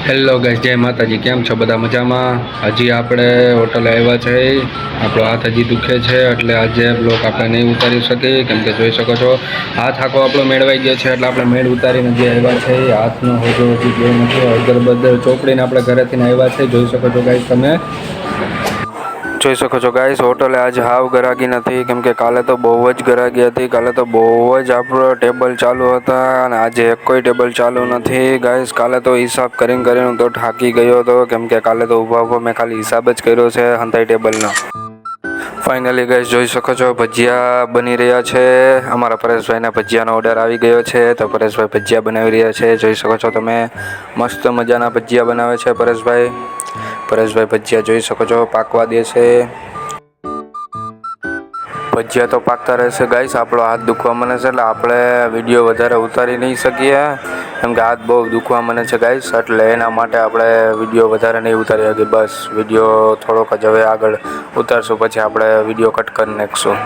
Hello guys, જય માતાજી. કેમ છો બધા? મજામાં? હજી આપણે હોટલે આવ્યા છે. આપણો હાથ હજી દુખે છે એટલે આજે બ્લોગ આપણે નહીં ઉતારી શકીએ, કેમ કે જોઈ શકો છો હાથ આખો આપણો મેળવાઈ ગયો છે. એટલે આપણે મેળ ઉતારીને જે આવ્યા છે હાથનો હોજો હજી ગયો નથી. અગરબદ્દર ચોપડીને આપણે ઘરેથી આવ્યા છે. જોઈ શકો છો ગાઈસ, તમે જોઈ શકો છો ગાઈસ, હોટલે આજે હાવ ગરાગી નથી, કેમ કે કાલે તો બહુ જ ગરાગી હતી. કાલે તો બહુ જ આપણો ટેબલ ચાલુ હતા અને આજે એક કોઈ ટેબલ ચાલુ નથી ગાઈસ. કાલે તો હિસાબ કરીને હું તો થાકી ગયો હતો, કેમ કે કાલે તો ઊભા મેં ખાલી હિસાબ જ કર્યો છે હંતાઈ ટેબલનો. ફાઇનલી ગાઈસ, જોઈ શકો છો ભજીયા બની રહ્યા છે. અમારા પરેશભાઈના ભજીયાનો ઓર્ડર આવી ગયો છે, તો પરેશભાઈ ભજીયા બનાવી રહ્યા છે. જોઈ શકો છો તમે, મસ્ત મજાના ભજીયા બનાવે છે પરેશભાઈ. ભજીયા જોઈ શકો છો પાકવા દે છે. ભજીયા તો પાકતા રહેશે ગાઈસ. આપણો હાથ દુખવા મને છે એટલે આપણે વિડીયો વધારે ઉતારી નહીં શકીએ, કેમ કે હાથ બહુ દુખવા મને છે ગાઈસ. એટલે એના માટે આપણે વિડીયો વધારે નહીં ઉતારી શકીએ. બસ વિડીયો થોડોક જ હવે આગળ ઉતારશું, પછી આપણે વિડીયો કટ કરી નાખીશું.